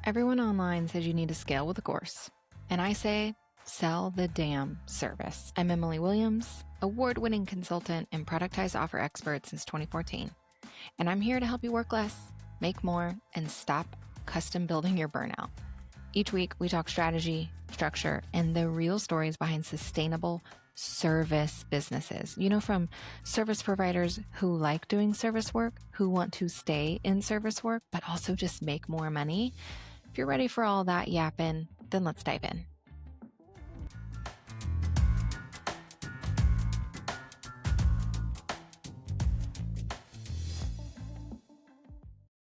Everyone online says you need to scale with a course. And I say, sell the damn service. I'm Emily Williams, award-winning consultant and productized offer expert since 2014. And I'm here to help you work less, make more, and stop custom building your burnout. Each week, we talk strategy, structure, and the real stories behind sustainable service businesses. From service providers who like doing service work, who want to stay in service work, but also just make more money. If you're ready for all that yapping, then let's dive in.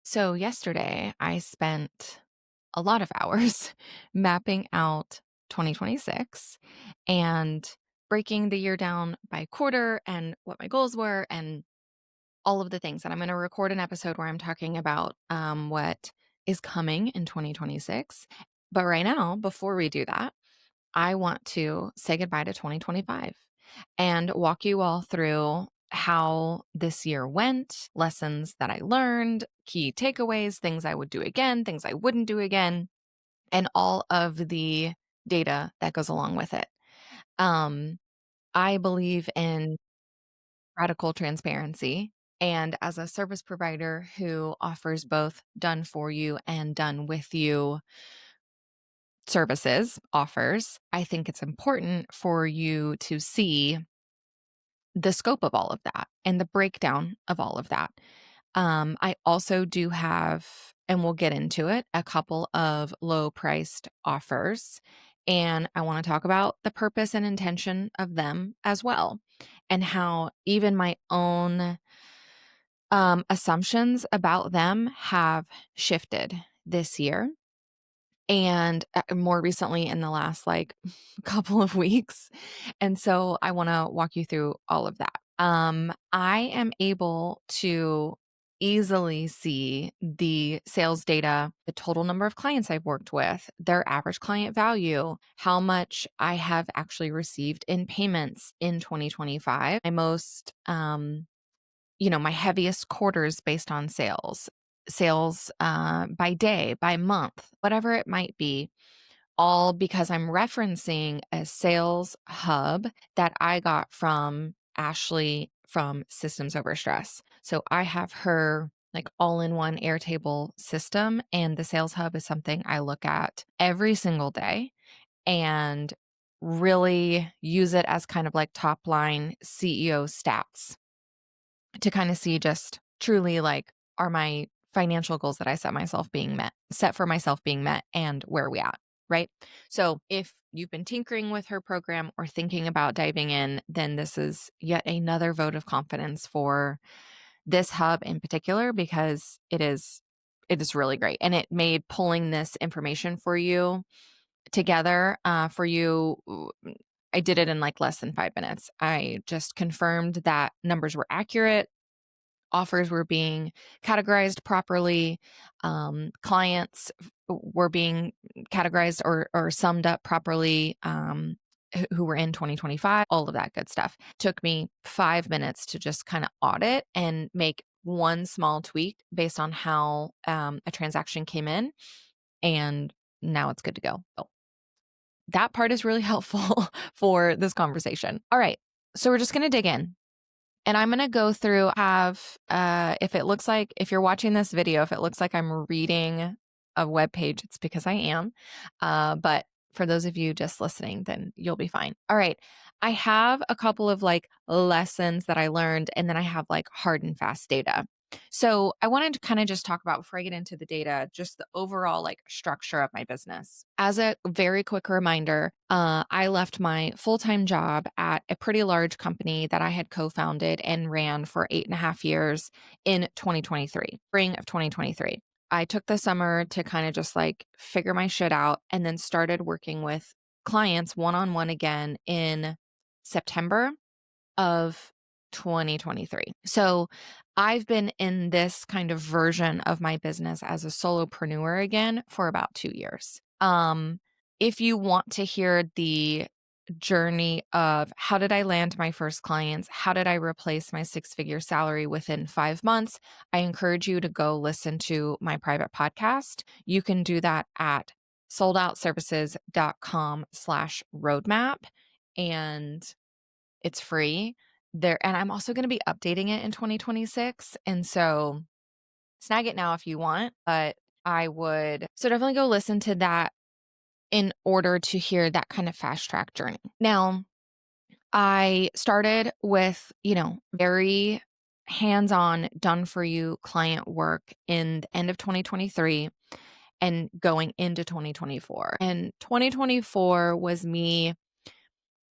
So yesterday, I spent a lot of hours mapping out 2026 and breaking the year down by quarter and what my goals were and all of the things. And I'm going to record an episode where I'm talking about what is coming in 2026. But right now, before we do that, I want to say goodbye to 2025 and walk you all through how this year went, lessons that I learned, key takeaways, things I would do again, things I wouldn't do again, and all of the data that goes along with it. I believe in radical transparency. And as a service provider who offers both done for you and done with you services, offers, I think it's important for you to see the scope of all of that and the breakdown of all of that. I also do have, and we'll get into it, a couple of low priced offers. And I want to talk about the purpose and intention of them as well, and how even my own assumptions about them have shifted this year. And more recently in the last couple of weeks. And so I want to walk you through all of that. I am able to easily see the sales data, the total number of clients I've worked with, their average client value, how much I have actually received in payments in 2025. My most, my heaviest quarters based on sales by day, by month, whatever it might be, all because I'm referencing a sales hub that I got from Ashley from Systems Over Stress. So I have her all-in-one Airtable system, and the sales hub is something I look at every single day and really use it as kind of like top line CEO stats to kind of see just truly are my financial goals that I set for myself being met, and where are we at, right? So if you've been tinkering with her program or thinking about diving in, then this is yet another vote of confidence for this hub in particular, because it is really great. And it made pulling this information for you together for you. I did it in less than 5 minutes. I just confirmed that numbers were accurate, offers were being categorized properly, clients were being categorized or summed up properly, who were in 2025, all of that good stuff. Took me 5 minutes to just kind of audit and make one small tweak based on how a transaction came in, and now it's good to go. So that part is really helpful for this conversation. All right, so we're just going to dig in. And I'm going to go through, if you're watching this video, if it looks like I'm reading a web page, it's because I am. But for those of you just listening, then you'll be fine. All right. I have a couple of lessons that I learned, and then I have hard and fast data. So I wanted to kind of just talk about, before I get into the data, just the overall structure of my business. As a very quick reminder, I left my full-time job at a pretty large company that I had co-founded and ran for 8.5 years in 2023, spring of 2023. I took the summer to kind of just figure my shit out, and then started working with clients one-on-one again in September of 2023. So I've been in this kind of version of my business as a solopreneur again for about 2 years. If you want to hear the journey of how did I land my first clients? How did I replace my six-figure salary within 5 months? I encourage you to go listen to my private podcast. You can do that at soldoutservices.com/roadmap, and it's free there. And I'm also going to be updating it in 2026. And so snag it now if you want, but I would so definitely go listen to that in order to hear that kind of fast track journey. Now, I started with, very hands-on, done for you client work in the end of 2023 and going into 2024. And 2024 was me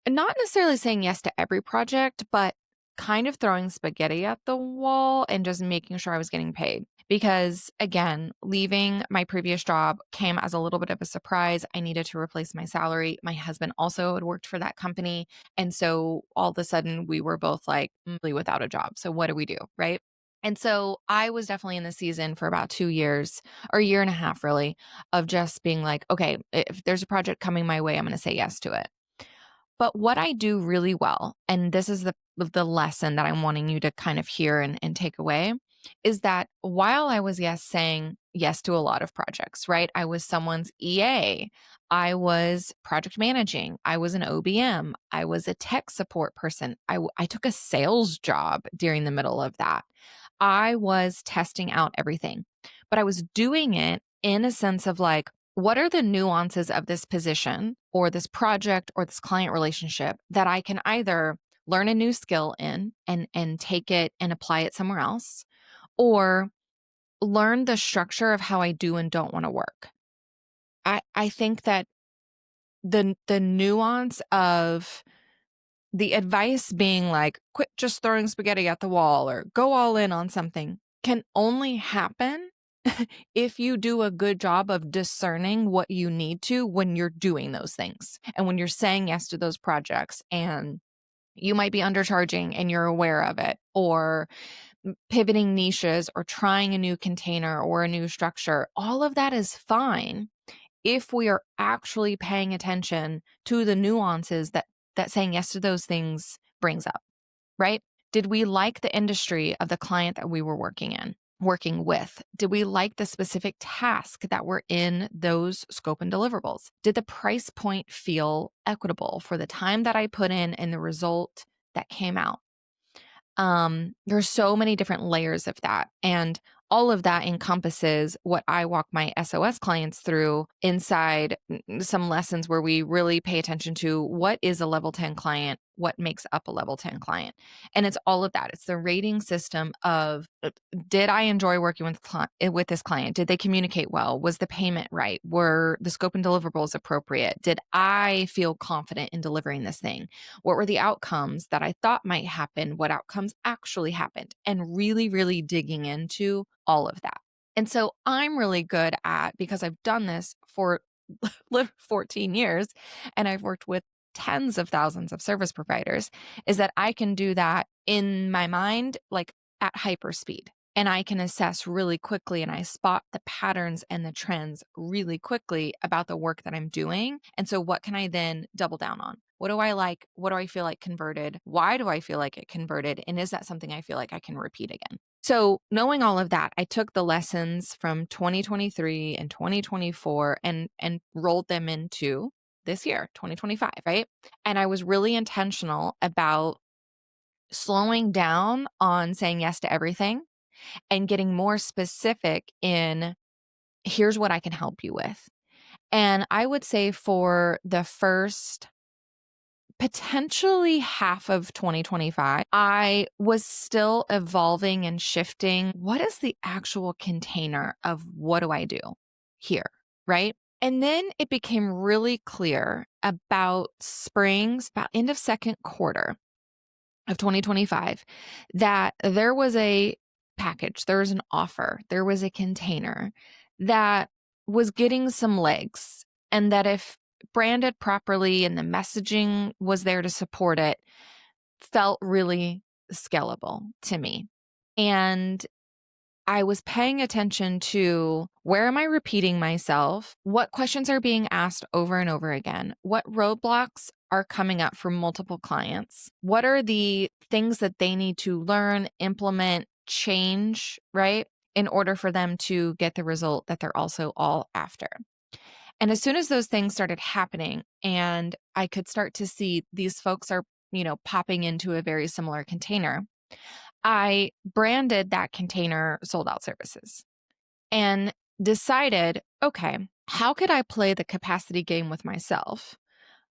not necessarily saying yes to every project, but kind of throwing spaghetti at the wall and just making sure I was getting paid. Because again, leaving my previous job came as a little bit of a surprise. I needed to replace my salary. My husband also had worked for that company. And so all of a sudden we were both like really without a job. So what do we do? Right. And so I was definitely in the season for about 2 years or a year and a half, really, of just being like, okay, if there's a project coming my way, I'm going to say yes to it. But what I do really well, and this is the lesson that I'm wanting you to kind of hear and take away, is that while I was saying yes to a lot of projects, right? I was someone's EA. I was project managing. I was an OBM. I was a tech support person. I took a sales job during the middle of that. I was testing out everything, but I was doing it in a sense of like, what are the nuances of this position or this project or this client relationship that I can either learn a new skill in and take it and apply it somewhere else, or learn the structure of how I do and don't want to work. I think that the nuance of the advice being like, quit just throwing spaghetti at the wall or go all in on something can only happen if you do a good job of discerning what you need to when you're doing those things and when you're saying yes to those projects and you might be undercharging and you're aware of it, or pivoting niches or trying a new container or a new structure. All of that is fine if we are actually paying attention to the nuances that saying yes to those things brings up, right? Did we like the industry of the client that we were working with? Did we like the specific task that were in those scope and deliverables? Did the price point feel equitable for the time that I put in and the result that came out? There's so many different layers of that. And all of that encompasses what I walk my SOS clients through inside some lessons where we really pay attention to what is a level 10 client, what makes up a level 10 client. And it's all of that. It's the rating system of did I enjoy working with this client? Did they communicate well? Was the payment right? Were the scope and deliverables appropriate? Did I feel confident in delivering this thing? What were the outcomes that I thought might happen? What outcomes actually happened? And really, really digging into all of that. And so I'm really good at, because I've done this for 14 years and I've worked with tens of thousands of service providers, is that I can do that in my mind, like at hyper speed. And I can assess really quickly and I spot the patterns and the trends really quickly about the work that I'm doing. And so what can I then double down on? What do I like? What do I feel like converted? Why do I feel like it converted? And is that something I feel like I can repeat again? So knowing all of that, I took the lessons from 2023 and 2024 and rolled them into this year, 2025, right? And I was really intentional about slowing down on saying yes to everything and getting more specific in here's what I can help you with. And I would say for the first potentially half of 2025, I was still evolving and shifting. What is the actual container of what do I do here? Right. And then it became really clear about about end of second quarter of 2025 that there was a package, there was an offer, there was a container that was getting some legs, and that if branded properly and the messaging was there to support it, felt really scalable to me. And I was paying attention to where am I repeating myself? What questions are being asked over and over again? What roadblocks are coming up for multiple clients? What are the things that they need to learn, implement, change, right? In order for them to get the result that they're also all after. And as soon as those things started happening and I could start to see these folks are, popping into a very similar container, I branded that container sold out services and decided, okay, how could I play the capacity game with myself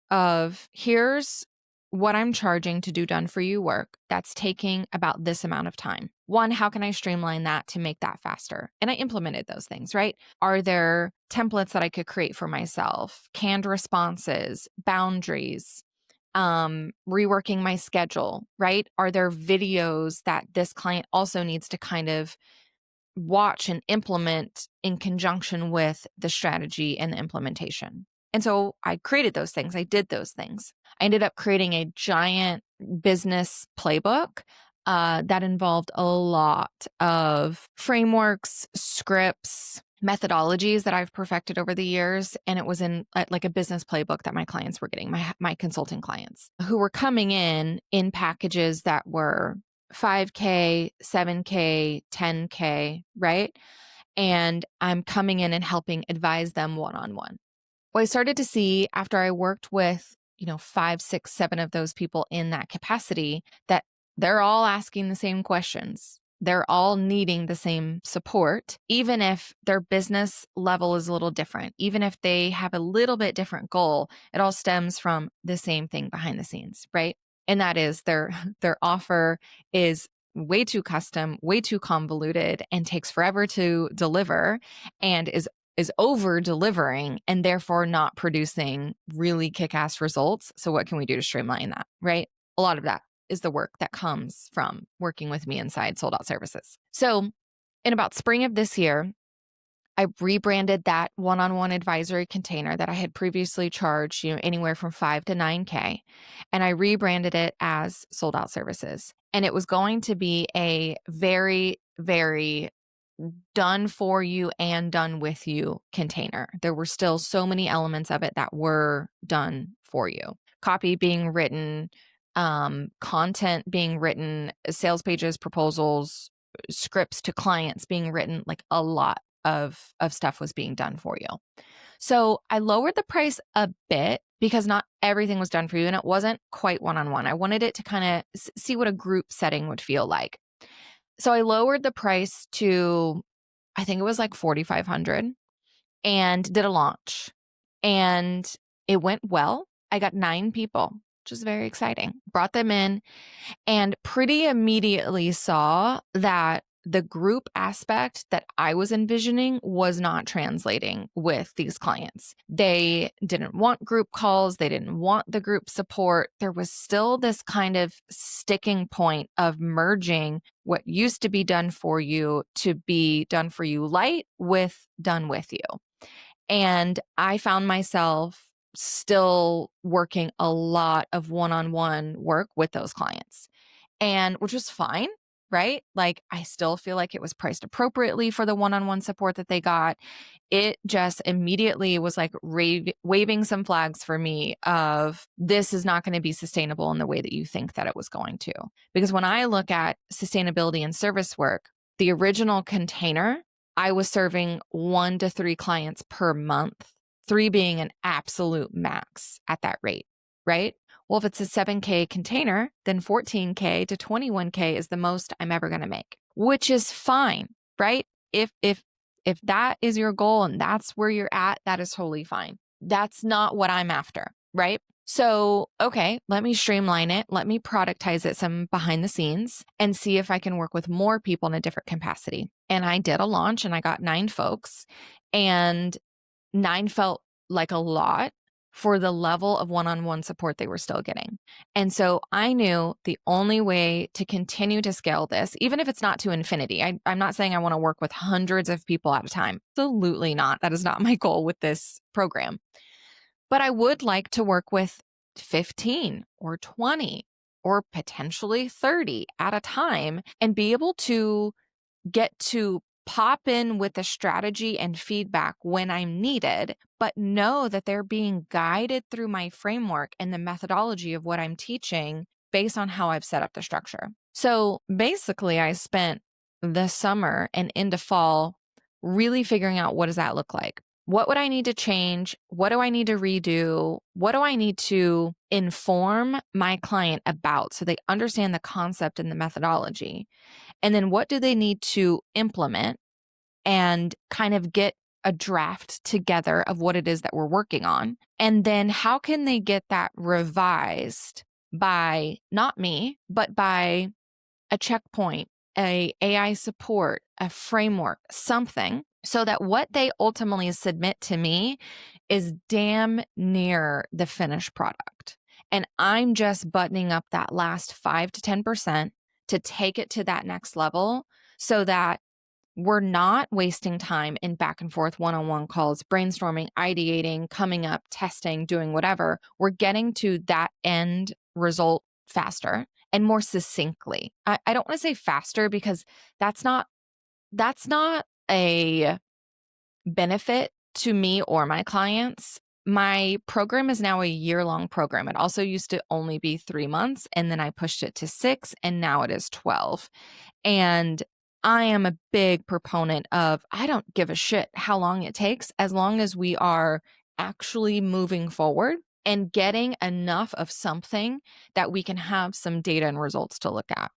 of here's what I'm charging to do done for you work that's taking about this amount of time. One, how can I streamline that to make that faster? And I implemented those things, right? Are there templates that I could create for myself, canned responses, boundaries, reworking my schedule, right? Are there videos that this client also needs to kind of watch and implement in conjunction with the strategy and the implementation? And so I created those things. I did those things. I ended up creating a giant business playbook that involved a lot of frameworks, scripts, methodologies that I've perfected over the years. And it was in like a business playbook that my clients were getting, my consulting clients who were coming in packages that were 5K, 7K, 10K, right? And I'm coming in and helping advise them one-on-one. Well, I started to see after I worked with, 5, 6, 7 of those people in that capacity that they're all asking the same questions. They're all needing the same support, even if their business level is a little different, even if they have a little bit different goal, it all stems from the same thing behind the scenes, right? And that is their offer is way too custom, way too convoluted, and takes forever to deliver and is over delivering and therefore not producing really kick-ass results. So what can we do to streamline that, right? A lot of that is the work that comes from working with me inside Sold Out Services. So in about spring of this year, I rebranded that one-on-one advisory container that I had previously charged, anywhere from 5 to 9K, and I rebranded it as Sold Out Services. And it was going to be a very, very done for you and done with you container. There were still so many elements of it that were done for you. Copy being written, content being written, sales pages, proposals, scripts to clients being written, like a lot of stuff was being done for you. So I lowered the price a bit because not everything was done for you and it wasn't quite one-on-one. I wanted it to kind of see what a group setting would feel like. So I lowered the price to, I think it was like $4,500 and did a launch. And it went well. I got 9 people, which is very exciting. Brought them in and pretty immediately saw that the group aspect that I was envisioning was not translating with these clients. They didn't want group calls. They didn't want the group support. There was still this kind of sticking point of merging what used to be done for you to be done for you light with done with you. And I found myself still working a lot of one-on-one work with those clients, and which was fine, right? Like I still feel like it was priced appropriately for the one-on-one support that they got. It just immediately was like waving some flags for me of this is not going to be sustainable in the way that you think that it was going to. Because when I look at sustainability and service work, the original container, I was serving 1 to 3 clients per month, 3 being an absolute max at that rate, right? Well, if it's a 7K container, then 14K to 21K is the most I'm ever going to make, which is fine, right? If that is your goal and that's where you're at, that is totally fine. That's not what I'm after, right? So, okay, let me streamline it. Let me productize it some behind the scenes and see if I can work with more people in a different capacity. And I did a launch and I got 9 folks, and 9 felt like a lot for the level of one-on-one support they were still getting. And so I knew the only way to continue to scale this, even if it's not to infinity, I'm not saying I want to work with hundreds of people at a time. Absolutely not. That is not my goal with this program. But I would like to work with 15 or 20 or potentially 30 at a time and be able to get to pop in with a strategy and feedback when I'm needed, but know that they're being guided through my framework and the methodology of what I'm teaching based on how I've set up the structure. So basically, I spent the summer and into fall really figuring out, what does that look like? What would I need to change? What do I need to redo? What do I need to inform my client about so they understand the concept and the methodology? And then what do they need to implement and kind of get a draft together of what it is that we're working on? And then how can they get that revised by not me, but by a checkpoint, a AI support, a framework, something, so that what they ultimately submit to me is damn near the finished product. And I'm just buttoning up that last 5 to 10% to take it to that next level so that we're not wasting time in back and forth one-on-one calls, brainstorming, ideating, coming up, testing, doing whatever. We're getting to that end result faster and more succinctly. I don't want to say faster because that's not a benefit to me or my clients. My program is now a year-long program. It also used to only be 3 months, and then I pushed it to 6, and now it is 12. And I am a big proponent of, I don't give a shit how long it takes, as long as we are actually moving forward and getting enough of something that we can have some data and results to look at.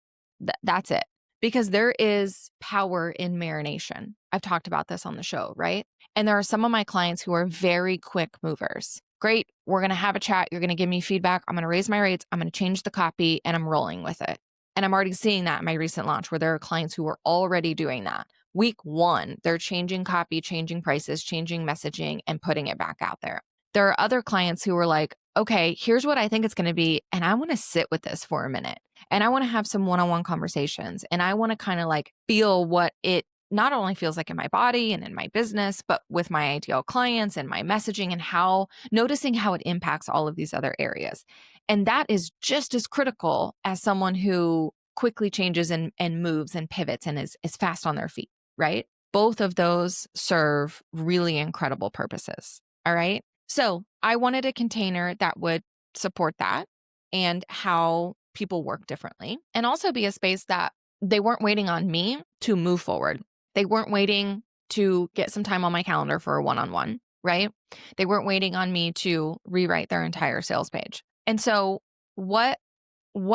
That's it. Because there is power in marination. I've talked about this on the show, right? And there are some of my clients who are very quick movers. Great, we're going to have a chat. You're going to give me feedback. I'm going to raise my rates. I'm going to change the copy, and I'm rolling with it. And I'm already seeing that in my recent launch where there are clients who are already doing that. Week 1, they're changing copy, changing prices, changing messaging, and putting it back out there. There are other clients who are like, okay, here's what I think it's going to be, and I want to sit with this for a minute. And I want to have some one-on-one conversations, and I want to kind of like feel what it not only feels like in my body and in my business, but with my ideal clients and my messaging and how noticing how it impacts all of these other areas. And that is just as critical as someone who quickly changes and moves and pivots and is fast on their feet, right? Both of those serve really incredible purposes. All right. So I wanted a container that would support that and how people work differently, and also be a space that they weren't waiting on me to move forward. They weren't waiting to get some time on my calendar for a one-on-one, right? They weren't waiting on me to rewrite their entire sales page. And so what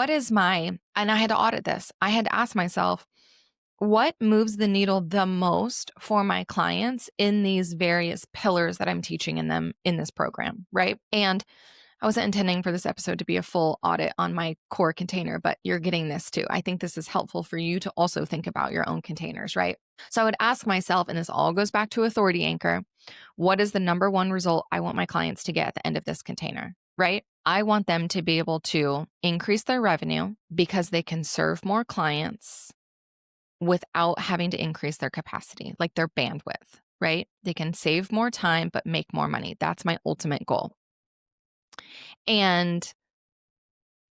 is and I had to audit this. I had to ask myself, what moves the needle the most for my clients in these various pillars that I'm teaching in them in this program, right? And I wasn't intending for this episode to be a full audit on my core container, but you're getting this too. I think this is helpful for you to also think about your own containers, right? So I would ask myself, and this all goes back to authority anchor, what is the number one result I want my clients to get at the end of this container, right? I want them to be able to increase their revenue because they can serve more clients without having to increase their capacity, like their bandwidth, right? They can save more time, but make more money. That's my ultimate goal. And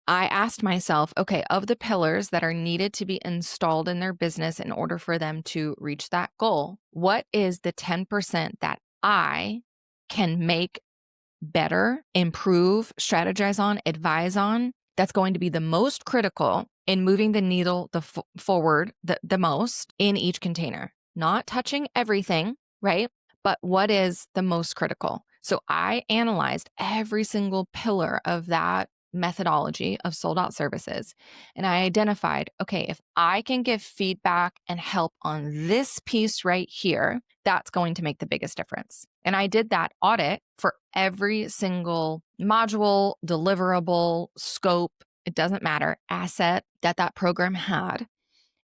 I asked myself, okay, of the pillars that are needed to be installed in their business in order for them to reach that goal, what is the 10% that I can make better, improve, strategize on, advise on, that's going to be the most critical in moving the needle forward the most in each container? Not touching everything, right? But what is the most critical? So I analyzed every single pillar of that methodology of sold out services. And I identified, okay, if I can give feedback and help on this piece right here, that's going to make the biggest difference. And I did that audit for every single module, deliverable, scope, it doesn't matter, asset that program had.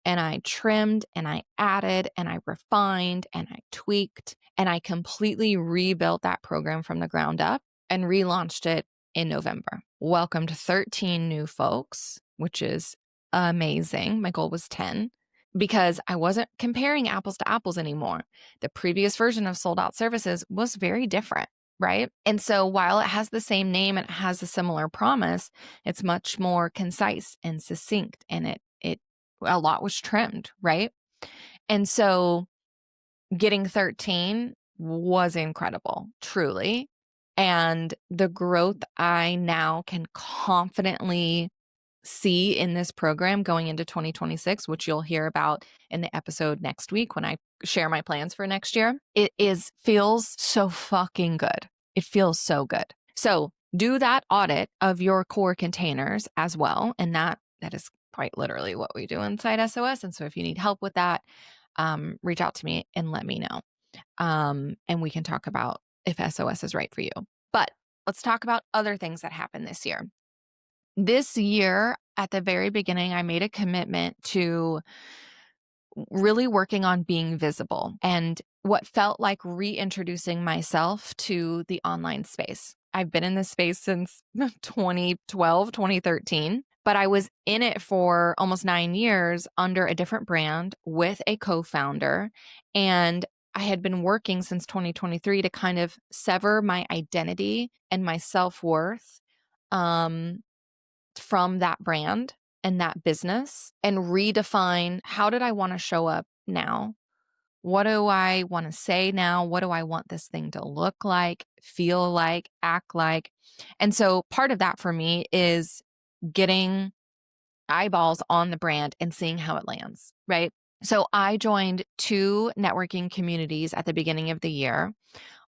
And I trimmed and I added and I refined and I tweaked and I completely rebuilt that program from the ground up and relaunched it in November. Welcomed 13 new folks, which is amazing. My goal was 10 because I wasn't comparing apples to apples anymore. The previous version of Sold Out Services was very different, right? And so while it has the same name and it has a similar promise, it's much more concise and succinct, and it a lot was trimmed, right? And so getting 13 was incredible, truly. And the growth I now can confidently see in this program going into 2026, which you'll hear about in the episode next week when I share my plans for next year, feels so fucking good. It feels so good. So do that audit of your core containers as well. And that is quite literally what we do inside SOS. And so if you need help with that, reach out to me and let me know. And we can talk about if SOS is right for you. But let's talk about other things that happened this year. This year, at the very beginning, I made a commitment to really working on being visible and what felt like reintroducing myself to the online space. I've been in this space since 2012, 2013, but I was in it for almost 9 years under a different brand with a co-founder. And I had been working since 2023 to kind of sever my identity and my self-worth from that brand and that business and redefine, how did I want to show up now? What do I want to say now? What do I want this thing to look like, feel like, act like? And so part of that for me is getting eyeballs on the brand and seeing how it lands, right? So I joined 2 networking communities at the beginning of the year,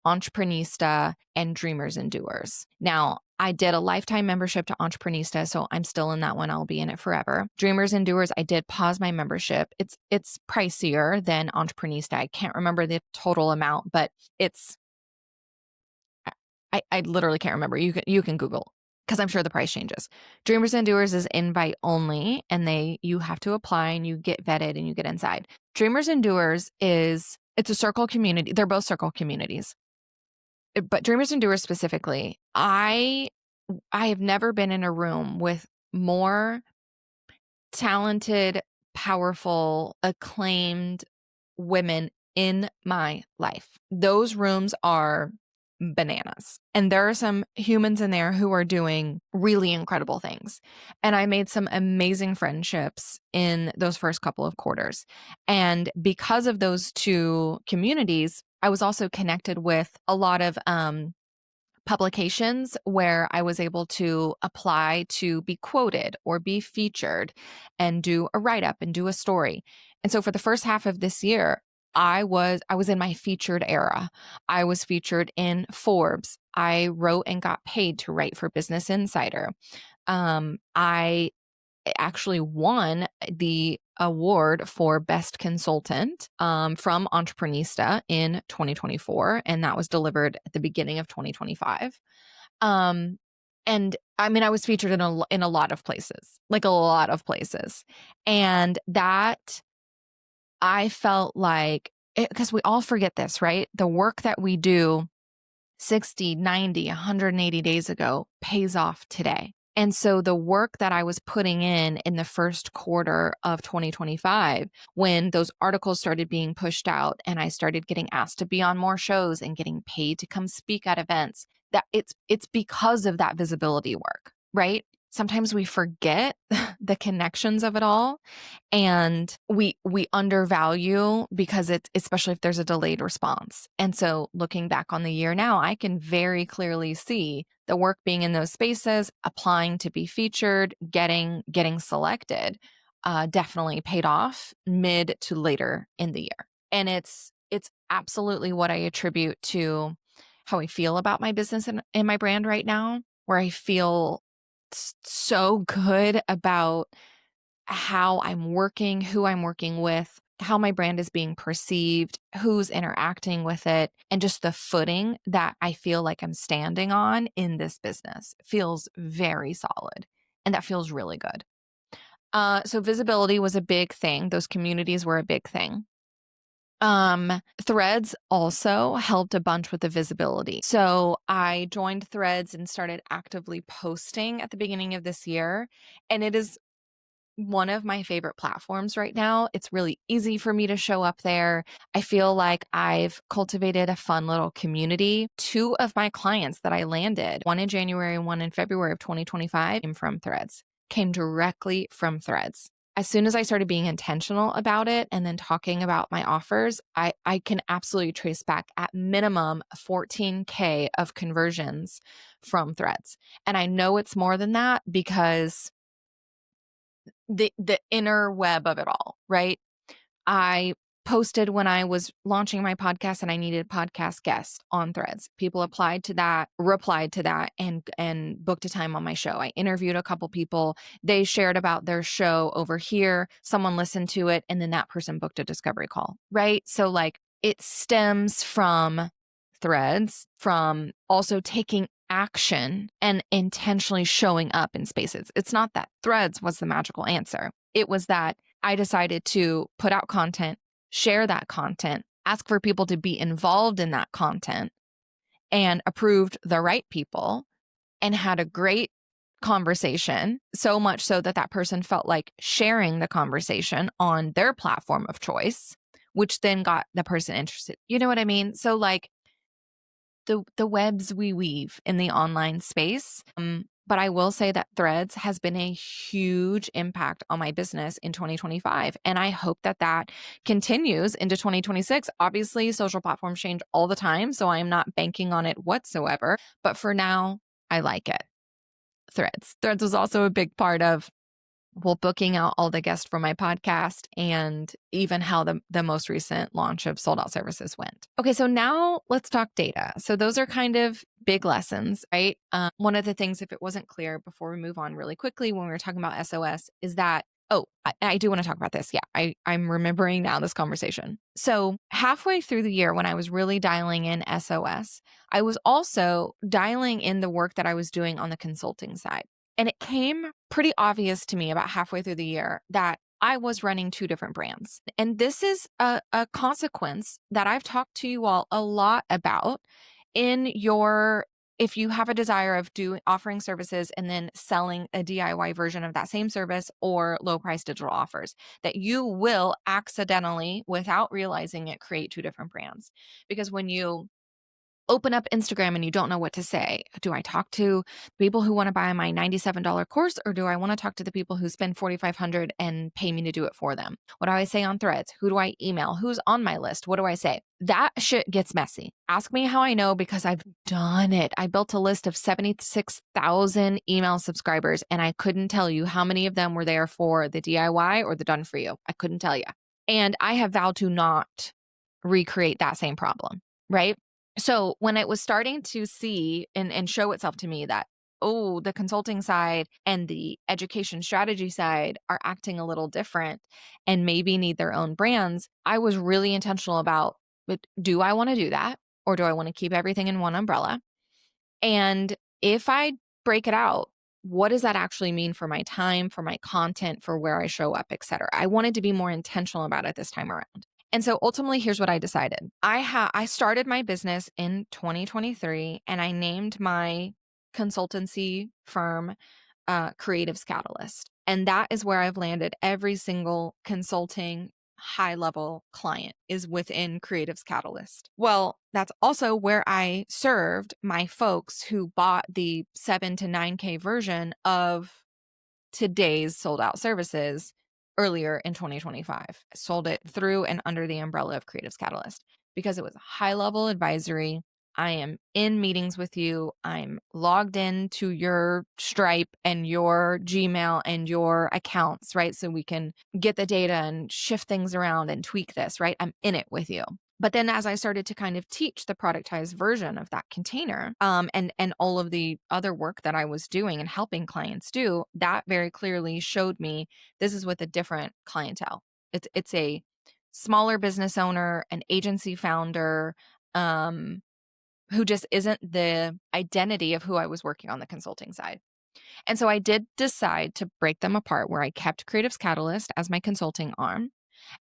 Entreprenista and Dreamers and Doers. Now, I did a lifetime membership to Entreprenista, so I'm still in that one. I'll be in it forever. Dreamers and Doers, I did pause my membership. It's pricier than Entreprenista. I can't remember the total amount, but I literally can't remember. You can Google because I'm sure the price changes. Dreamers and Doers is invite only, and you have to apply and you get vetted and you get inside. Dreamers and Doers it's a circle community. They're both circle communities. But Dreamers and Doers specifically, I have never been in a room with more talented, powerful, acclaimed women in my life. Those rooms are bananas. And there are some humans in there who are doing really incredible things. And I made some amazing friendships in those first couple of quarters. And because of those 2 communities, I was also connected with a lot of publications where I was able to apply to be quoted or be featured and do a write-up and do a story. And so for the first half of this year, I was in my featured era. I was featured in Forbes. I wrote and got paid to write for Business Insider. I actually won the award for Best Consultant from Entreprenista in 2024, and that was delivered at the beginning of 2025. And I mean, I was featured in a lot of places, like a lot of places, and that I felt like, because we all forget this, right? The work that we do 60, 90, 180 days ago pays off today. And so the work that I was putting in the first quarter of 2025, when those articles started being pushed out and I started getting asked to be on more shows and getting paid to come speak at events, that it's because of that visibility work, right? Sometimes we forget the connections of it all, and we undervalue because it's, especially if there's a delayed response. And so looking back on the year now, I can very clearly see the work being in those spaces, applying to be featured, getting selected, definitely paid off mid to later in the year. And it's absolutely what I attribute to how I feel about my business and my brand right now, where I feel so good about how I'm working, who I'm working with, how my brand is being perceived, who's interacting with it, and just the footing that I feel like I'm standing on in this business feels very solid. And that feels really good. So visibility was a big thing. Those communities were a big thing. Threads also helped a bunch with the visibility. So I joined Threads and started actively posting at the beginning of this year. And it is one of my favorite platforms right now. It's really easy for me to show up there. I feel like I've cultivated a fun little community. 2 of my clients that I landed, one in January and one in February of 2025, came directly from Threads. as soon as I started being intentional about it and then talking about my offers, I can absolutely trace back at minimum 14K of conversions from threads. And I know it's more than that because the inner web of it all, right? I posted when I was launching my podcast and I needed a podcast guest on Threads. People applied to that, replied to that, and booked a time on my show. I interviewed a couple people. They shared about their show over here. Someone listened to it, and then that person booked a discovery call, right? So like it stems from Threads, from also taking action and intentionally showing up in spaces. It's not that Threads was the magical answer. It was that I decided to put out content, share that content, ask for people to be involved in that content, and approved the right people and had a great conversation, so much so that that person felt like sharing the conversation on their platform of choice, which then got the person interested. You know what I mean? So like the webs we weave in the online space. But I will say that Threads has been a huge impact on my business in 2025. And I hope that that continues into 2026. Obviously, social platforms change all the time. So I am not banking on it whatsoever. But for now, I like it. Threads. Threads was also a big part of booking out all the guests for my podcast and even how the most recent launch of sold out services went. Okay, so now let's talk data. So those are kind of big lessons, right? One of the things, if it wasn't clear before we move on really quickly when we were talking about SOS, is that, I do want to talk about this. Yeah, I'm remembering now this conversation. So halfway through the year when I was really dialing in SOS, I was also dialing in the work that I was doing on the consulting side. And it came pretty obvious to me about halfway through the year that I was running two different brands. And this is a consequence that I've talked to you all a lot about if you have a desire of offering services and then selling a DIY version of that same service or low price digital offers, that you will accidentally, without realizing it, create two different brands. Because when you open up Instagram and you don't know what to say. Do I talk to people who want to buy my $97 course, or do I want to talk to the people who spend $4,500 and pay me to do it for them? What do I say on Threads? Who do I email? Who's on my list? What do I say? That shit gets messy. Ask me how I know, because I've done it. I built a list of 76,000 email subscribers, and I couldn't tell you how many of them were there for the DIY or the done for you. I couldn't tell you. And I have vowed to not recreate that same problem, right? So when it was starting to see and show itself to me that, oh, the consulting side and the education strategy side are acting a little different and maybe need their own brands, I was really intentional about, but do I want to do that? Or do I want to keep everything in one umbrella? And if I break it out, what does that actually mean for my time, for my content, for where I show up, et cetera? I wanted to be more intentional about it this time around. And so ultimately, here's what I decided. I started my business in 2023 and I named my consultancy firm Creatives Catalyst. And that is where I've landed every single consulting high level client is within Creatives Catalyst. Well, that's also where I served my folks who bought the 7 to 9K version of today's sold out services earlier in 2025. I sold it through and under the umbrella of Creatives Catalyst because it was high level advisory. I am in meetings with you. I'm logged into your Stripe and your Gmail and your accounts, right? So we can get the data and shift things around and tweak this, right? I'm in it with you. But then as I started to kind of teach the productized version of that container, and all of the other work that I was doing and helping clients do, that very clearly showed me this is with a different clientele. It's a smaller business owner, an agency founder, who just isn't the identity of who I was working on the consulting side. And so I did decide to break them apart, where I kept Creatives Catalyst as my consulting arm,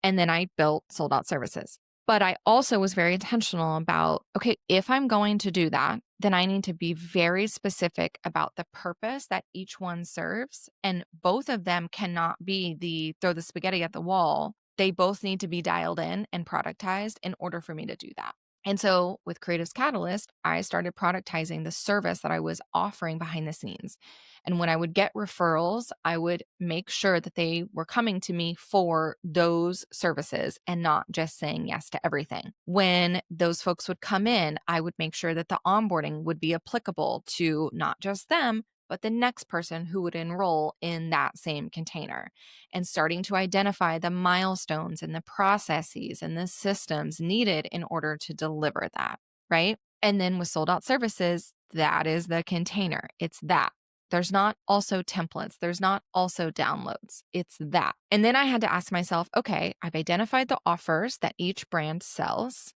and then I built sold out services. But I also was very intentional about, okay, if I'm going to do that, then I need to be very specific about the purpose that each one serves. And both of them cannot be the throw the spaghetti at the wall. They both need to be dialed in and productized in order for me to do that. And so with Creatives Catalyst, I started productizing the service that I was offering behind the scenes. And when I would get referrals, I would make sure that they were coming to me for those services and not just saying yes to everything. When those folks would come in, I would make sure that the onboarding would be applicable to not just them, but the next person who would enroll in that same container, and starting to identify the milestones and the processes and the systems needed in order to deliver that, right? And then with sold out services, that is the container. It's that. There's not also templates. There's not also downloads. It's that. And then I had to ask myself, okay, I've identified the offers that each brand sells.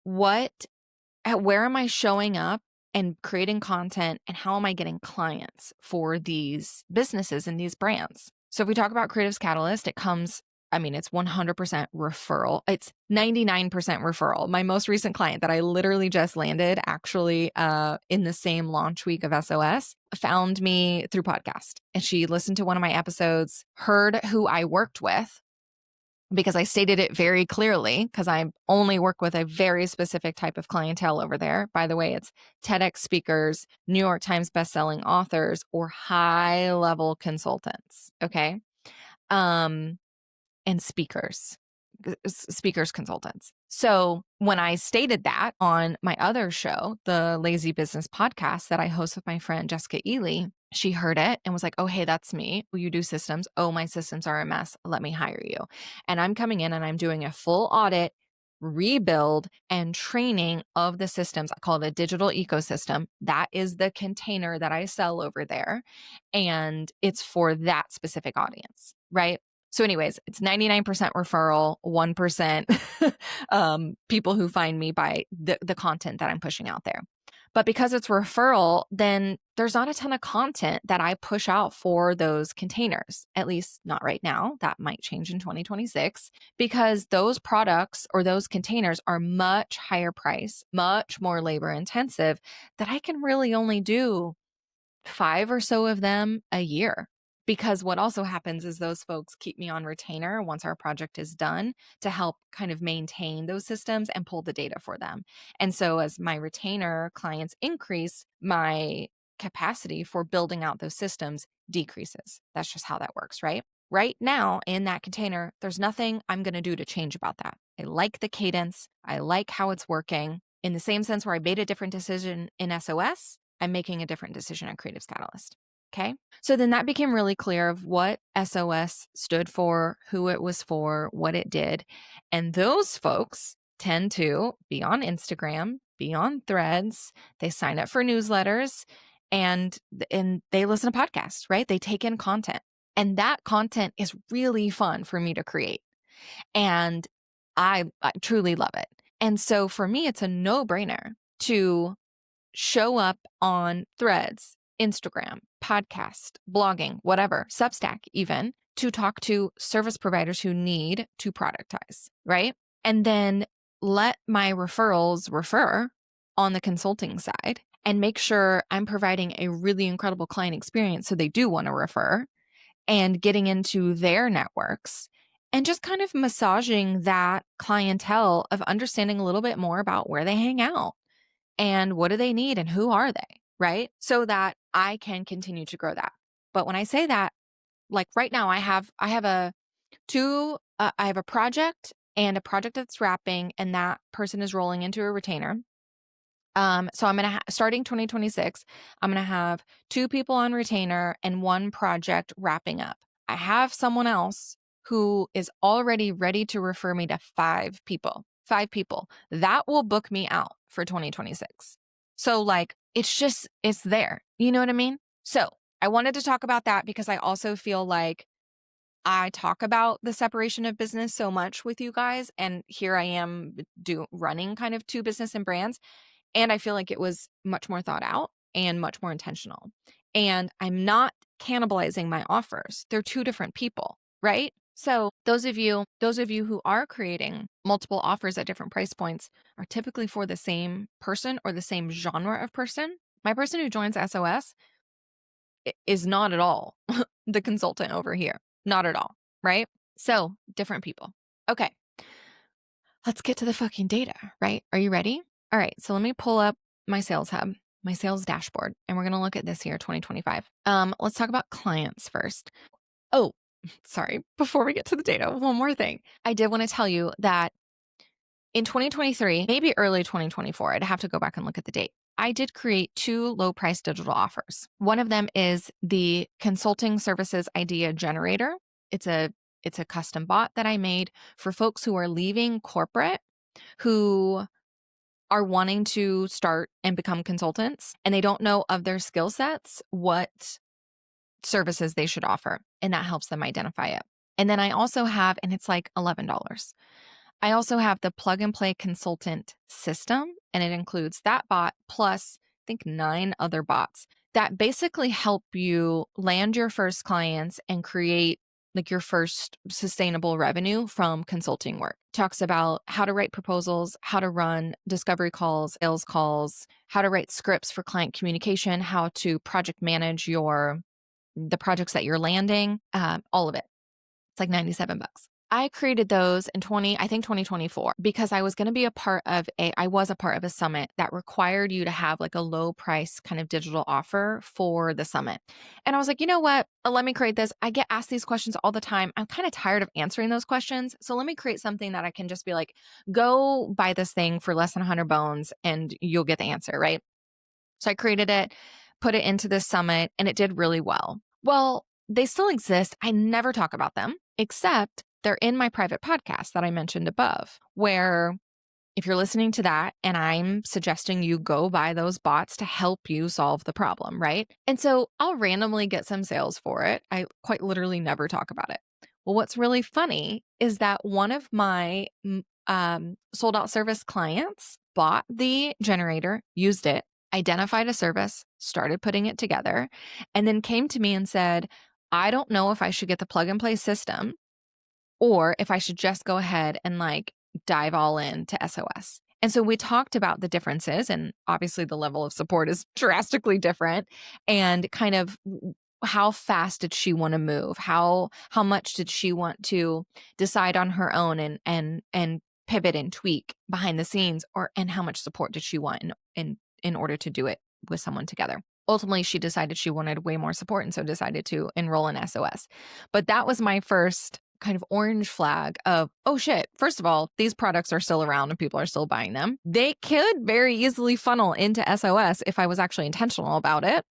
Where am I showing up and creating content, and how am I getting clients for these businesses and these brands? So if we talk about Creatives Catalyst, it's 100% referral. It's 99% referral. My most recent client that I literally just landed, actually in the same launch week of SOS, found me through podcast. And she listened to one of my episodes, heard who I worked with, because I stated it very clearly, because I only work with a very specific type of clientele over there. By the way, it's TEDx speakers, New York Times bestselling authors, or high-level consultants, okay? And speakers consultants. So when I stated that on my other show, the Lazy Business podcast that I host with my friend Jessica Ely, she heard it and was like, oh, hey, that's me. Will you do systems? Oh, my systems are a mess. Let me hire you. And I'm coming in and I'm doing a full audit, rebuild, and training of the systems. I call it a digital ecosystem. That is the container that I sell over there. And it's for that specific audience, right? So anyways, it's 99% referral, 1% people who find me by the content that I'm pushing out there. But because it's referral, then there's not a ton of content that I push out for those containers, at least not right now. That might change in 2026, because those products or those containers are much higher price, much more labor intensive, that I can really only do 5 or so of them a year. Because what also happens is those folks keep me on retainer once our project is done, to help kind of maintain those systems and pull the data for them. And so as my retainer clients increase, my capacity for building out those systems decreases. That's just how that works, right? Right now in that container, there's nothing I'm going to do to change about that. I like the cadence. I like how it's working. In the same sense where I made a different decision in SOS, I'm making a different decision on Creatives Catalyst. Okay. So then that became really clear of what SOS stood for, who it was for, what it did. And those folks tend to be on Instagram, be on Threads, they sign up for newsletters, and they listen to podcasts, right? They take in content. And that content is really fun for me to create. And I truly love it. And so for me, it's a no-brainer to show up on Threads, Instagram, podcast, blogging, whatever, Substack even, to talk to service providers who need to productize, right? And then let my referrals refer on the consulting side, and make sure I'm providing a really incredible client experience so they do want to refer, and getting into their networks, and just kind of massaging that clientele of understanding a little bit more about where they hang out and what do they need and who are they, right? So that I can continue to grow that. But when I say that, like right now, I have a project and a project that's wrapping, and that person is rolling into a retainer. So I'm going to starting 2026, I'm going to have 2 people on retainer and 1 project wrapping up. I have someone else who is already ready to refer me to 5 people. 5 people. That will book me out for 2026. So like it's there. You know what I mean? So, I wanted to talk about that because I also feel like I talk about the separation of business so much with you guys, and here I am running kind of 2 business and brands. And I feel like it was much more thought out and much more intentional. And I'm not cannibalizing my offers. They're 2 different people, right? So those of you who are creating multiple offers at different price points are typically for the same person or the same genre of person. My person who joins SOS is not at all the consultant over here. Not at all, right? So different people. Okay. let's get to the fucking data, right? Are you ready? All right. So let me pull up my sales hub, my sales dashboard, and we're going to look at this year, 2025. Let's talk about clients first. Oh, sorry. Before we get to the data, one more thing. I did want to tell you that in 2023, maybe early 2024, I'd have to go back and look at the date. I did create 2 low price digital offers. One of them is the consulting services idea generator. It's a custom bot that I made for folks who are leaving corporate, who are wanting to start and become consultants, and they don't know of their skill sets, what services they should offer. And that helps them identify it. And then I also have, and it's like $11. I also have the plug and play consultant system, and it includes that bot plus I think 9 other bots that basically help you land your first clients and create like your first sustainable revenue from consulting work. Talks about how to write proposals, how to run discovery calls, sales calls, how to write scripts for client communication, how to project manage the projects that you're landing, all of it. It's like $97. I created those in 2024 because I was going to be I was a part of a summit that required you to have like a low price kind of digital offer for the summit. And I was like, you know what? Let me create this. I get asked these questions all the time. I'm kind of tired of answering those questions. So let me create something that I can just be like, go buy this thing for less than 100 bones and you'll get the answer, right? So I created it, put it into this summit, and it did really well. Well, they still exist. I never talk about them, except they're in my private podcast that I mentioned above, where if you're listening to that and I'm suggesting you go buy those bots to help you solve the problem, right? And so I'll randomly get some sales for it. I quite literally never talk about it. Well, what's really funny is that one of my sold out service clients bought the generator, used it, identified a service, started putting it together, and then came to me and said, I don't know if I should get the plug and play system or if I should just go ahead and like dive all into SOS. And so we talked about the differences, and obviously the level of support is drastically different, and kind of how fast did she want to move? How much did she want to decide on her own and pivot and tweak behind the scenes, and how much support did she want in order to do it with someone together? Ultimately, she decided she wanted way more support and so decided to enroll in SOS. But that was my first kind of orange flag of, oh shit, first of all, these products are still around and people are still buying them. They could very easily funnel into SOS if I was actually intentional about it.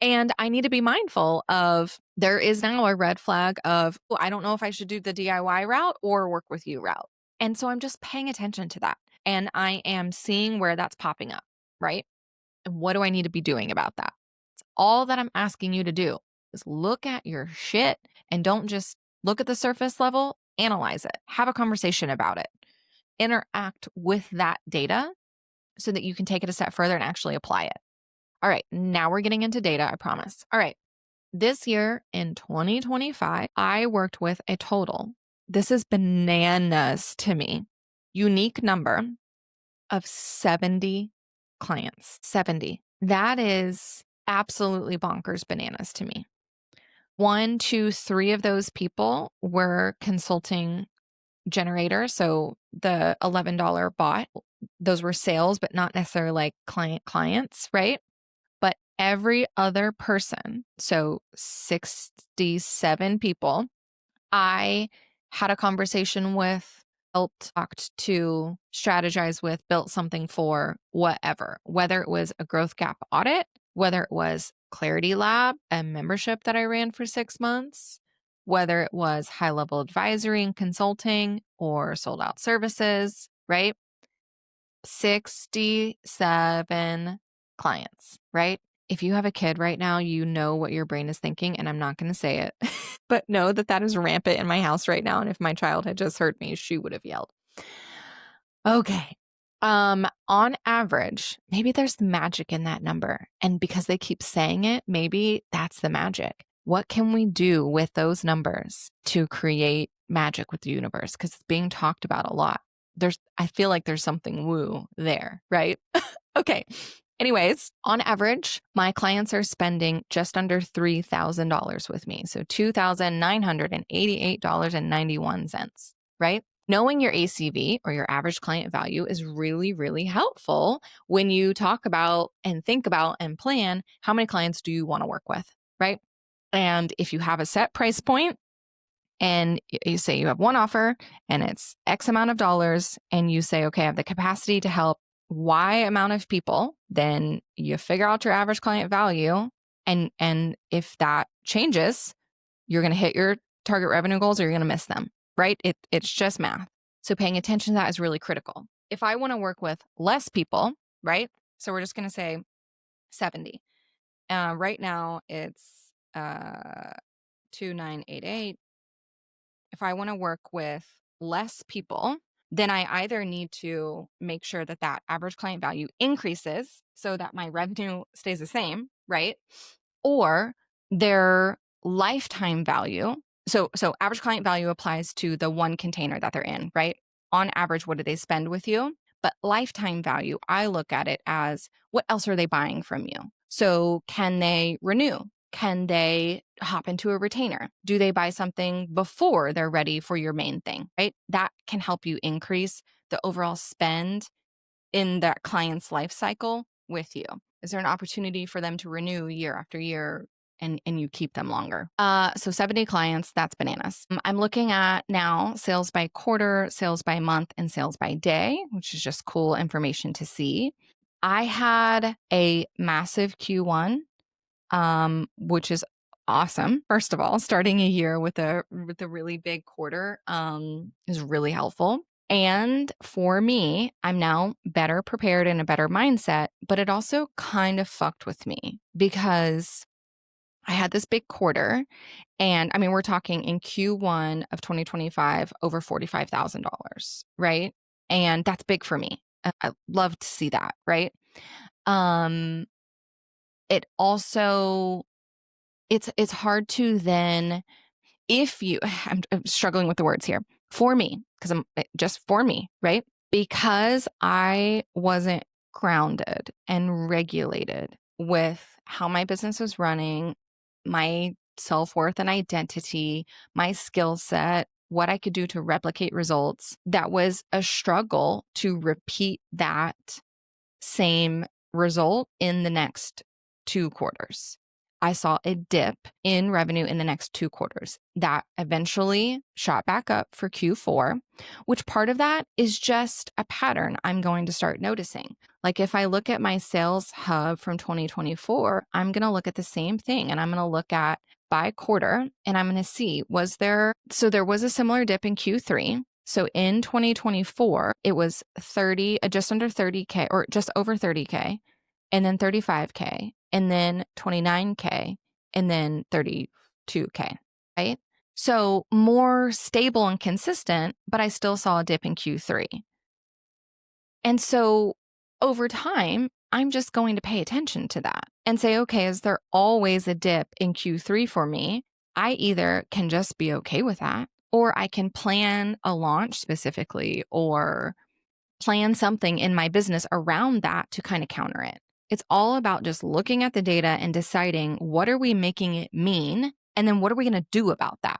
And I need to be mindful of, there is now a red flag of, oh, I don't know if I should do the DIY route or work with you route. And so I'm just paying attention to that. And I am seeing where that's popping up, right? And what do I need to be doing about that? It's all that I'm asking you to do is look at your shit and don't just look at the surface level, analyze it, have a conversation about it, interact with that data so that you can take it a step further and actually apply it. All right, now we're getting into data, I promise. All right, this year in 2025, I worked with a total, this is bananas to me, unique number of 70 clients. 70. That is absolutely bonkers bananas to me. 1, 2, 3 of those people were consulting generators. So the $11 bot, those were sales, but not necessarily like clients, right? But every other person, so 67 people, I had a conversation with, talked to, strategize with, built something for, whatever, whether it was a growth gap audit, whether it was Clarity Lab, a membership that I ran for 6 months, whether it was high level advisory and consulting or sold out services, right? 67 clients, right? If you have a kid right now, you know what your brain is thinking, and I'm not going to say it, but know that that is rampant in my house right now. And if my child had just heard me, she would have yelled. Okay. On average, maybe there's magic in that number. And because they keep saying it, maybe that's the magic. What can we do with those numbers to create magic with the universe? Because it's being talked about a lot. I feel like there's something woo there, right? Okay. Anyways, on average, my clients are spending just under $3,000 with me. So $2,988.91, right? Knowing your ACV or your average client value is really, really helpful when you talk about and think about and plan how many clients do you want to work with, right? And if you have a set price point and you say you have one offer and it's X amount of dollars, and you say, okay, I have the capacity to help Y amount of people, then you figure out your average client value. And if that changes, you're going to hit your target revenue goals or you're going to miss them, right? It's just math. So paying attention to that is really critical. If I want to work with less people, right? So we're just going to say 70. Right now it's 2988. If I want to work with less people, then I either need to make sure that that average client value increases so that my revenue stays the same, right? Or their lifetime value. So average client value applies to the one container that they're in, right? On average, what do they spend with you? But lifetime value, I look at it as what else are they buying from you? So can they renew? Can they hop into a retainer? Do they buy something before they're ready for your main thing, right? That can help you increase the overall spend in that client's life cycle with you. Is there an opportunity for them to renew year after year and you keep them longer? So 70 clients, that's bananas. I'm looking at now sales by quarter, sales by month, and sales by day, which is just cool information to see. I had a massive Q1, which is awesome. First of all, starting a year with a really big quarter is really helpful. And for me, I'm now better prepared and a better mindset, but it also kind of fucked with me because I had this big quarter. And I mean, we're talking in Q1 of 2025, over $45,000, right? And that's big for me. I love to see that, right? Um, it also, it's hard to then, if you, I'm struggling with the words here, for me, because I'm just for me, right? Because I wasn't grounded and regulated with how my business was running, my self-worth and identity, my skill set, what I could do to replicate results. That was a struggle to repeat that same result in the next 2 quarters. I saw a dip in revenue in the next 2 quarters that eventually shot back up for Q4, which part of that is just a pattern I'm going to start noticing. Like if I look at my sales hub from 2024, I'm going to look at the same thing and I'm going to look at by quarter and I'm going to see, there was a similar dip in Q3. So in 2024, it was just under 30K or just over 30K, and then 35K, and then 29K, and then 32K, right? So more stable and consistent, but I still saw a dip in Q3. And so over time, I'm just going to pay attention to that and say, okay, is there always a dip in Q3 for me? I either can just be okay with that, or I can plan a launch specifically or plan something in my business around that to kind of counter it. It's all about just looking at the data and deciding what are we making it mean, and then what are we going to do about that?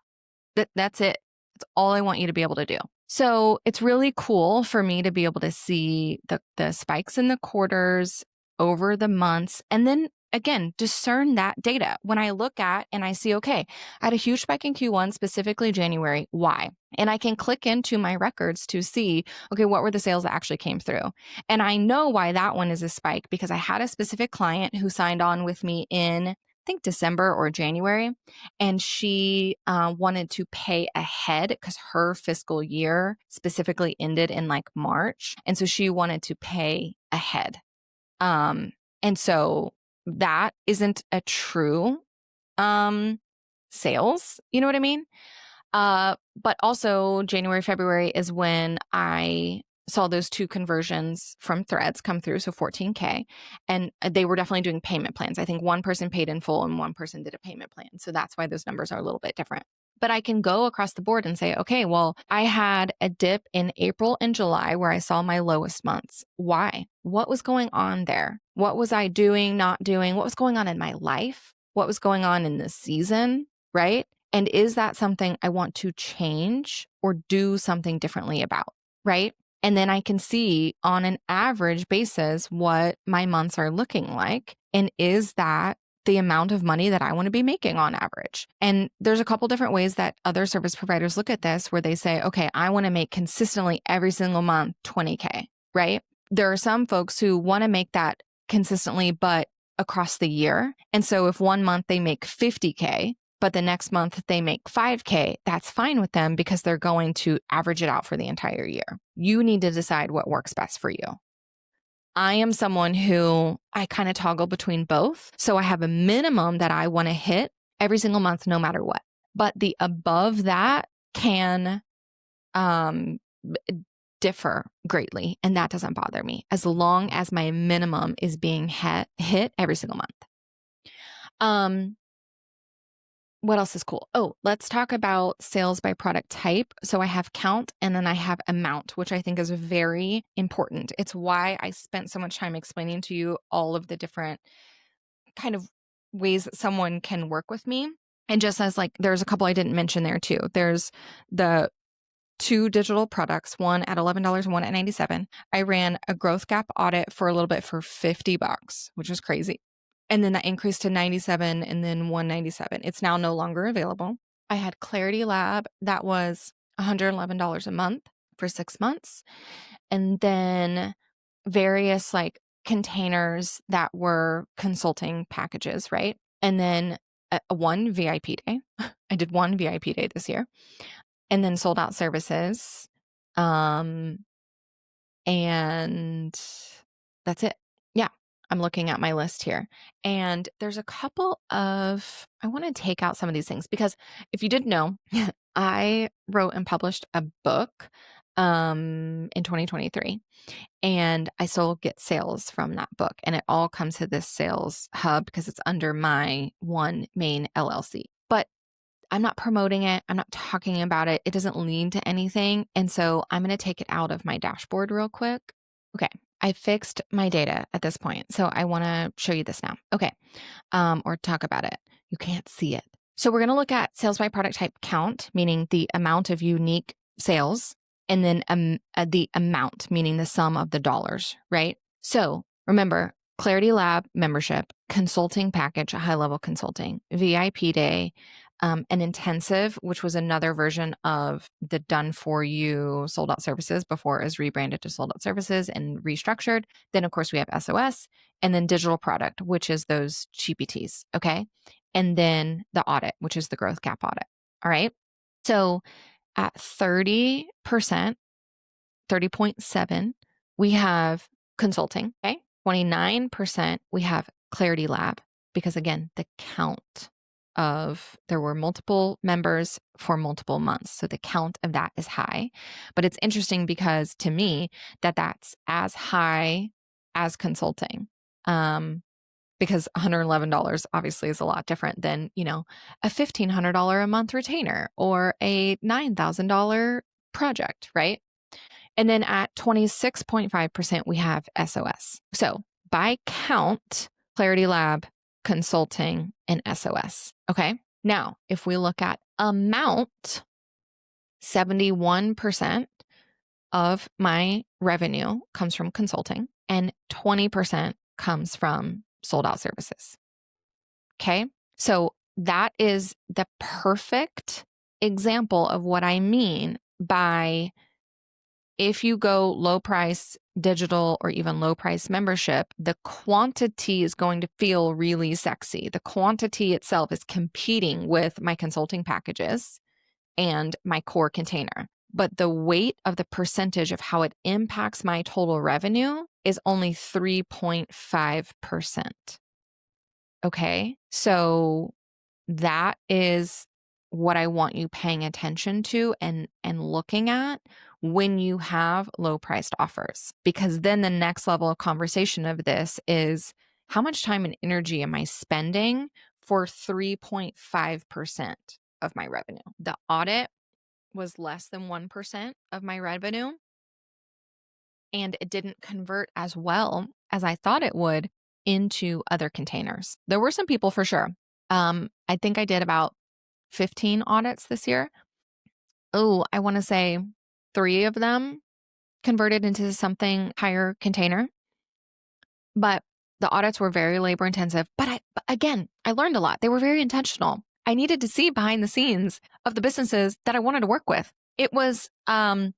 That's it. That's all I want you to be able to do. So it's really cool for me to be able to see the spikes in the quarters over the months, and then again, discern that data. When I look at and I see, okay, I had a huge spike in Q1, specifically January. Why? And I can click into my records to see, okay, what were the sales that actually came through? And I know why that one is a spike because I had a specific client who signed on with me in, I think, December or January. And she wanted to pay ahead because her fiscal year specifically ended in like March. And so she wanted to pay ahead. And so that isn't a true sales, you know what I mean? But also January, February is when I saw those 2 conversions from Threads come through, so 14K, and they were definitely doing payment plans. I think one person paid in full and one person did a payment plan. So that's why those numbers are a little bit different. But I can go across the board and say, okay, well, I had a dip in April and July where I saw my lowest months. Why? What was going on there? What was I doing, not doing? What was going on in my life? What was going on in this season, right? And is that something I want to change or do something differently about, right? And then I can see on an average basis what my months are looking like. And is that the amount of money that I want to be making on average? And there's a couple different ways that other service providers look at this where they say, okay, I want to make consistently every single month 20K, right? There are some folks who want to make that consistently, but across the year. And so if one month they make 50K, but the next month they make 5K, that's fine with them because they're going to average it out for the entire year. You need to decide what works best for you. I am someone who I kind of toggle between both. So I have a minimum that I want to hit every single month, no matter what. But the above that can differ greatly. And that doesn't bother me as long as my minimum is being hit every single month. What else is cool? Oh, let's talk about sales by product type. So I have count and then I have amount, which I think is very important. It's why I spent so much time explaining to you all of the different kind of ways that someone can work with me. And just as like, there's a couple I didn't mention there too. There's the 2 digital products, one at $11 and one at $97. I ran a growth gap audit for a little bit for $50, which is crazy. And then that increased to 97 and then 197. It's now no longer available. I had Clarity Lab that was $111 a month for 6 months. And then various like containers that were consulting packages, right? And then one VIP day. I did one VIP day this year. And then sold out services. And that's it. Yeah. I'm looking at my list here. And there's a couple of, I want to take out some of these things because if you didn't know, I wrote and published a book in 2023. And I still get sales from that book. And it all comes to this sales hub because it's under my one main LLC. But I'm not promoting it. I'm not talking about it. It doesn't lead to anything. And so I'm going to take it out of my dashboard real quick. Okay. I fixed my data at this point. So I want to show you this now. Okay. Or talk about it. You can't see it. So we're going to look at sales by product type count, meaning the amount of unique sales, and then the amount, meaning the sum of the dollars, right? So remember, Clarity Lab membership, consulting package, high level consulting, VIP day, an intensive, which was another version of the done for you sold out services before it was rebranded to sold out services and restructured. Then of course we have SOS and then digital product, which is those GPTs. Okay. And then the audit, which is the growth gap audit. All right. So at 30%, 30.7, we have consulting. Okay. 29%, we have Clarity Lab because again, the count of there were multiple members for multiple months. So the count of that is high. But it's interesting because to me that's as high as consulting. Because $111 obviously is a lot different than, a $1,500 a month retainer or a $9,000 project, right? And then at 26.5%, we have SOS. So by count, Clarity Lab, consulting, and SOS. Okay. Now, if we look at amount, 71% of my revenue comes from consulting and 20% comes from sold out services. Okay. So that is the perfect example of what I mean by if you go low price digital or even low price membership, the quantity is going to feel really sexy. The quantity itself is competing with my consulting packages and my core container. But the weight of the percentage of how it impacts my total revenue is only 3.5%. Okay. So that is what I want you paying attention to and looking at when you have low priced offers, because then the next level of conversation of this is how much time and energy am I spending for 3.5% of my revenue? The audit was less than 1% of my revenue, and it didn't convert as well as I thought it would into other containers. There were some people for sure. I think I did about 15 audits this year. I want to say 3 of them converted into something higher container, but the audits were very labor intensive. But again, I learned a lot. They were very intentional. I needed to see behind the scenes of the businesses that I wanted to work with. It was a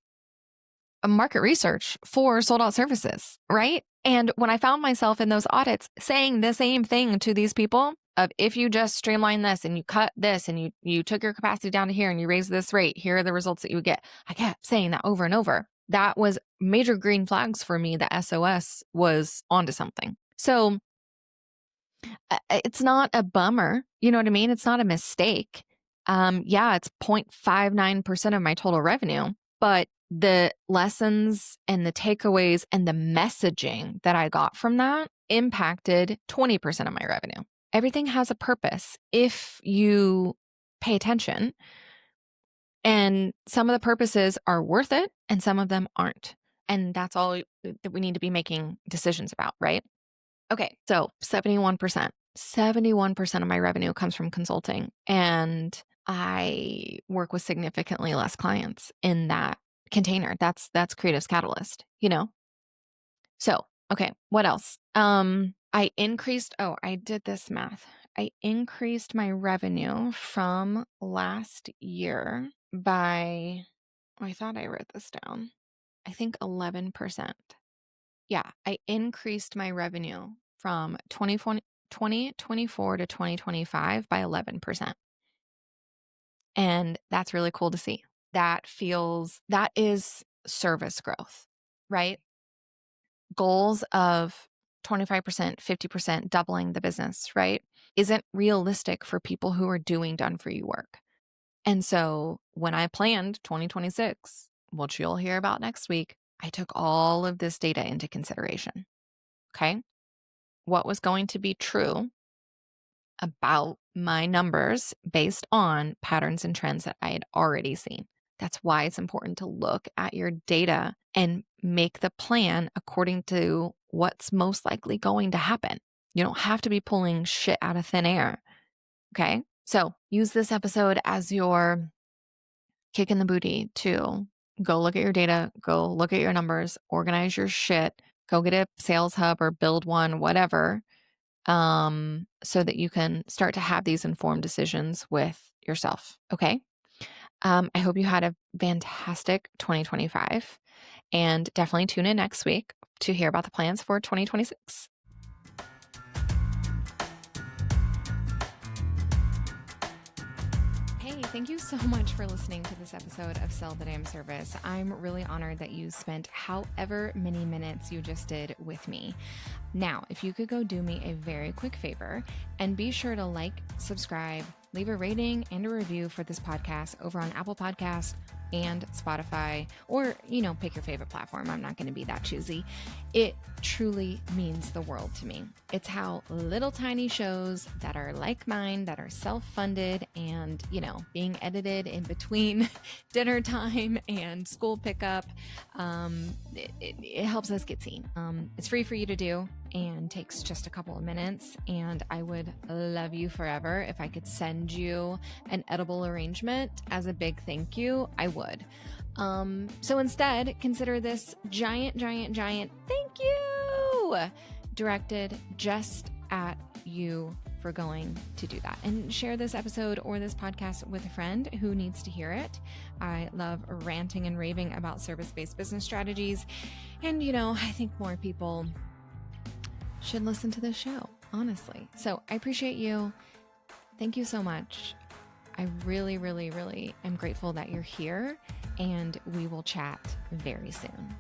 market research for sold out services, right? And when I found myself in those audits saying the same thing to these people of, if you just streamline this and you cut this and you took your capacity down to here and you raise this rate, here are the results that you would get. I kept saying that over and over. That was major green flags for me that SOS was onto something. So it's not a bummer. You know what I mean? It's not a mistake. Yeah, it's 0.59% of my total revenue, but the lessons and the takeaways and the messaging that I got from that impacted 20% of my revenue. Everything has a purpose if you pay attention. And some of the purposes are worth it and some of them aren't. And that's all that we need to be making decisions about, right? Okay, so 71%. 71% of my revenue comes from consulting, and I work with significantly less clients in that container. That's Creative's Catalyst, you know? So, okay, what else? I did this math. I increased my revenue from last year by, I thought I wrote this down. I think 11%. Yeah, I increased my revenue from 2024 to 2025 by 11%. And that's really cool to see. That is service growth, right? Goals of 25%, 50%, doubling the business, right? Isn't realistic for people who are doing done for you work. And so when I planned 2026, which you'll hear about next week, I took all of this data into consideration. Okay. What was going to be true about my numbers based on patterns and trends that I had already seen. That's why it's important to look at your data and make the plan according to what's most likely going to happen. You don't have to be pulling shit out of thin air. Okay. So use this episode as your kick in the booty to go look at your data, go look at your numbers, organize your shit, go get a sales hub or build one, whatever, so that you can start to have these informed decisions with yourself. Okay. I hope you had a fantastic 2025, and definitely tune in next week to hear about the plans for 2026. Hey, thank you so much for listening to this episode of Sell the Damn Service. I'm really honored that you spent however many minutes you just did with me. Now, if you could go do me a very quick favor and be sure to like, subscribe, leave a rating and a review for this podcast over on Apple Podcasts and Spotify, or, pick your favorite platform. I'm not going to be that choosy. It truly means the world to me. It's how little tiny shows that are like mine, that are self-funded and, being edited in between dinner time and school pickup, it helps us get seen. It's free for you to do and takes just a couple of minutes. And I would love you forever if I could send you an edible arrangement as a big thank you. I would. So instead, consider this giant thank you directed just at you for going to do that. And share this episode or this podcast with a friend who needs to hear it. I love ranting and raving about service-based business strategies. And, I think more people should listen to this show, honestly. So I appreciate you. Thank you so much. I really, really, really am grateful that you're here, and we will chat very soon.